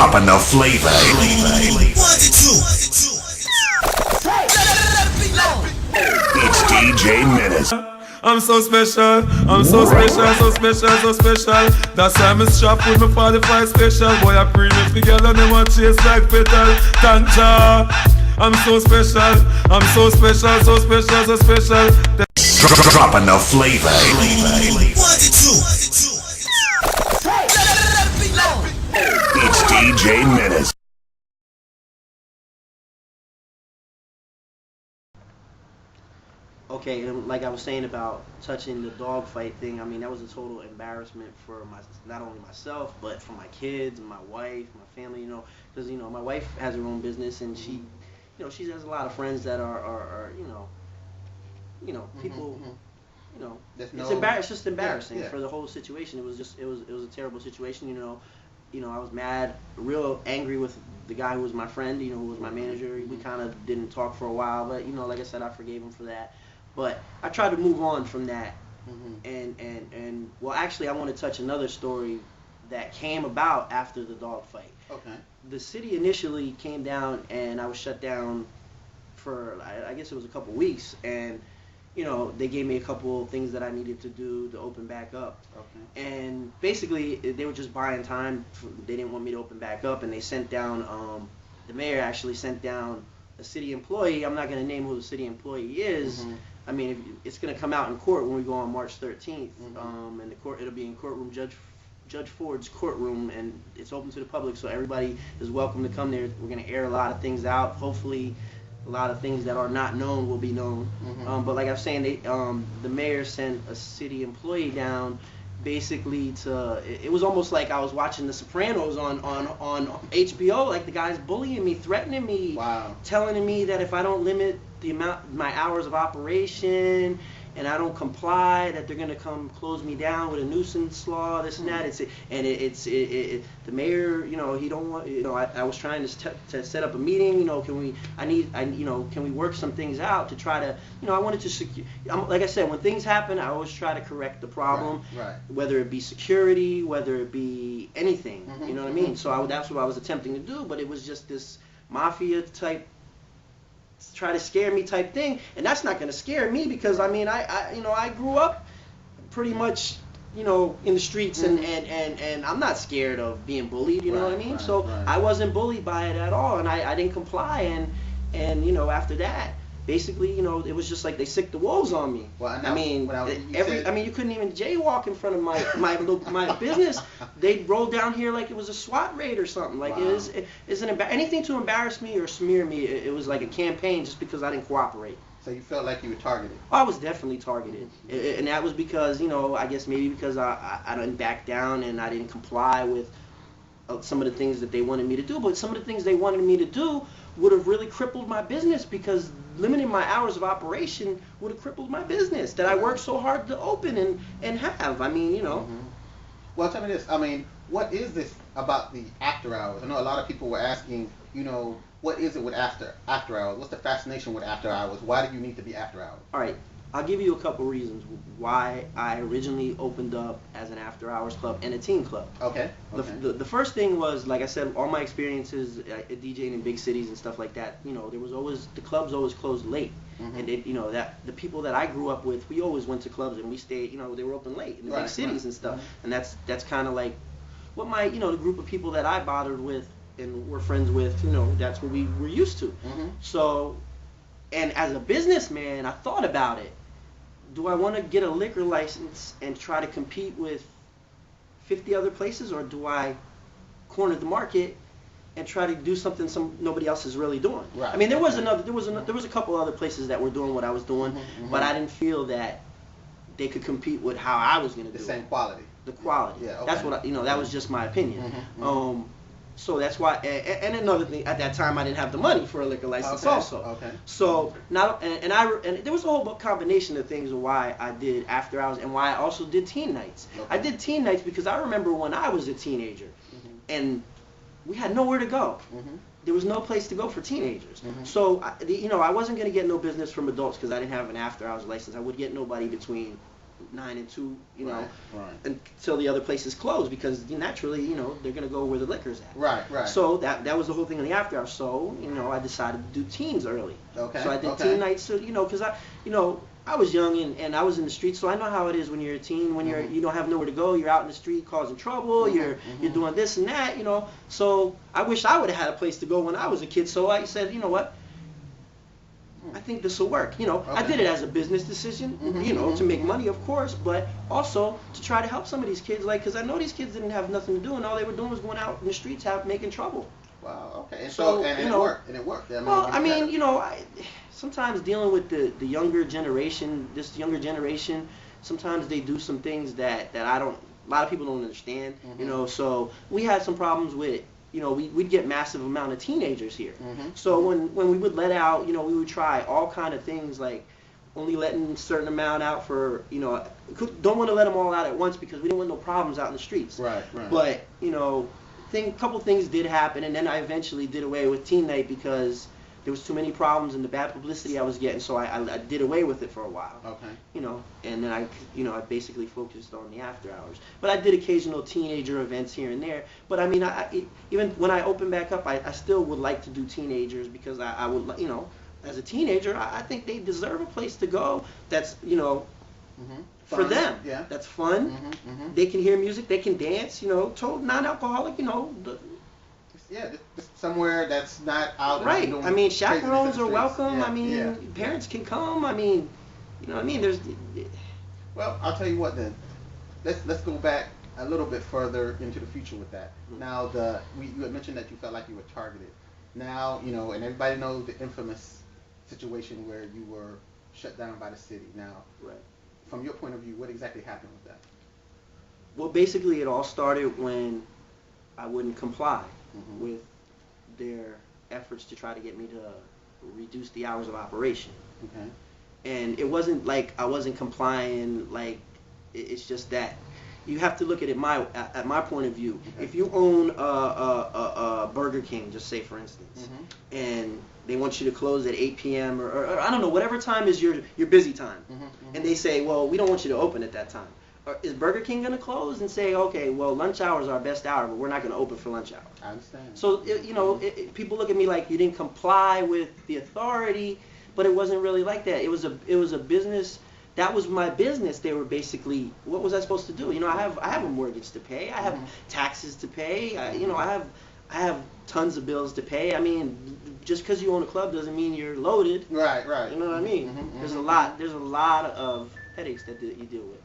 Dropping the flavor. It's DJ Menace. I'm so special, I'm so special, so special, so special. That's why I'm strapped with my 45 special. Boy, I premix the girl and they want chase like petal. Tanja, I'm so special, I'm so special, so special, so special. Dropping the flavor. It's DJ Menace. Okay, and like I was saying about touching the dog fight thing, I mean that was a total embarrassment for not only myself but for my kids, my wife, my family. Because my wife has her own business and she has a lot of friends that are people. It's just embarrassing for the whole situation. It was a terrible situation. I was mad, real angry with the guy who was my friend. Who was my manager. We kind of didn't talk for a while, but like I said, I forgave him for that. But I tried to move on from that, and well, actually, I want to touch another story that came about after the dog fight. Okay. The city initially came down, and I was shut down for I guess it was a couple weeks, and they gave me a couple of things that I needed to do to open back up. Okay. And basically, they were just buying time. They didn't want me to open back up, and they sent down. The mayor actually sent down a city employee. I'm not going to name who the city employee is. I mean, it's going to come out in court when we go on March 13th, and it'll be in courtroom Judge Ford's courtroom, and it's open to the public, so everybody is welcome to come there. We're going to air a lot of things out. Hopefully, a lot of things that are not known will be known. But like I was saying, the mayor sent a city employee down, basically it was almost like I was watching The Sopranos on HBO. Like the guy's bullying me, threatening me, telling me that if I don't limit my hours of operation and I don't comply, that they're gonna come close me down with a nuisance law, this and that. The mayor, he don't want. I was trying to set up a meeting. Can we work some things out to try to, I wanted to secure. Like I said, when things happen, I always try to correct the problem. Right. Whether it be security, whether it be anything. You know what I mean? So that's what I was attempting to do, but it was just this mafia type, try to scare me type thing, and that's not going to scare me because I grew up pretty much in the streets, and I'm not scared of being bullied, you know what I mean? So I wasn't bullied by it at all, and I didn't comply, and after that, basically, it was just like they sicked the wolves on me. Well, you couldn't even jaywalk in front of my business. They'd roll down here like it was a SWAT raid or something. Like anything to embarrass me or smear me. It was like a campaign just because I didn't cooperate. So you felt like you were targeted? I was definitely targeted, and that was because I guess maybe because I didn't back down and I didn't comply with some of the things that they wanted me to do. But some of the things they wanted me to do would have really crippled my business, because limiting my hours of operation would have crippled my business that I worked so hard to open and have. Well, tell me this. What is this about the after hours? I know a lot of people were asking, what is it with after hours? What's the fascination with after hours? Why do you need to be after hours? All right. I'll give you a couple reasons why I originally opened up as an after-hours club and a teen club. Okay. The first thing was, like I said, all my experiences at DJing in big cities and stuff like that. There was always, the clubs always closed late, and that the people that I grew up with, we always went to clubs and we stayed. They were open late in the big cities and stuff, and that's kind of like what my the group of people that I bothered with and were friends with. That's what we were used to. So, and as a businessman, I thought about it. Do I want to get a liquor license and try to compete with 50 other places, or do I corner the market and try to do something nobody else is really doing? Right. There was a couple other places that were doing what I was doing, but I didn't feel that they could compete with how I was going to do it. The same quality. The quality. Yeah. Okay. That's what that was just my opinion. So that's why, and another thing, at that time I didn't have the money for a liquor license also. Okay. So and there was a whole combination of things of why I did after hours and why I also did teen nights. Okay. I did teen nights because I remember when I was a teenager, and we had nowhere to go. There was no place to go for teenagers. So I wasn't going to get no business from adults because I didn't have an after hours license. I would get nobody between 9 and 2, you know, right. until the other places close, because naturally, you know, they're gonna go where the liquor's at. Right. So that was the whole thing in the after hours. So, you know, I decided to do teens early. Okay. So I did teen nights, so, you know, because I was young and I was in the streets, so I know how it is when you're a teen, when you don't have nowhere to go, you're out in the street causing trouble, you're doing this and that, you know. So I wish I would have had a place to go when I was a kid. So I said, you know what? I think this will work. You know, I did it as a business decision, you know, to make money, of course, but also to try to help some of these kids, like, because I know these kids didn't have nothing to do, and all they were doing was going out in the streets, making trouble. Wow. Okay. And So, and you it know, worked. And it worked. I mean, you know, sometimes dealing with the younger generation, sometimes they do some things that a lot of people don't understand, you know. So we had some problems with, you know, we'd get massive amount of teenagers here. So when we would let out, you know, we would try all kind of things, like only letting a certain amount out for, you know, don't want to let them all out at once because we didn't want no problems out in the streets. Right. But, you know, couple things did happen, and then I eventually did away with teen night because there was too many problems and the bad publicity I was getting, so I did away with it for a while. Okay. You know, and then I basically focused on the after hours. But I did occasional teenager events here and there. But I mean, even when I open back up, I still would like to do teenagers because I would, you know, as a teenager, I think they deserve a place to go that's, you know, for them. Yeah. That's fun. They can hear music, they can dance, you know, non-alcoholic, you know. Just somewhere that's not out. Right. And I mean, chaperones are welcome. Yeah, I mean, parents can come. I mean, you know what I mean? Well, I'll tell you what then. Let's go back a little bit further into the future with that. Now, you had mentioned that you felt like you were targeted. Now, you know, and everybody knows the infamous situation where you were shut down by the city. Now, from your point of view, what exactly happened with that? Well, basically, it all started when I wouldn't comply with their efforts to try to get me to reduce the hours of operation. Okay. And it wasn't like I wasn't complying. Like, it's just that you have to look at it at my point of view. Okay. If you own a Burger King, just say for instance, and they want you to close at 8 p.m. or I don't know, whatever time is your busy time, and they say, well, we don't want you to open at that time. Or is Burger King going to close and say, okay, well, lunch hour is our best hour, but we're not going to open for lunch hour? I understand. So, you know, people look at me like you didn't comply with the authority, but it wasn't really like that. It was a business. That was my business. They were basically, what was I supposed to do? You know, I have a mortgage to pay. I have taxes to pay. I have tons of bills to pay. I mean, just because you own a club doesn't mean you're loaded. Right. You know what I mean? There's a lot of headaches that you deal with.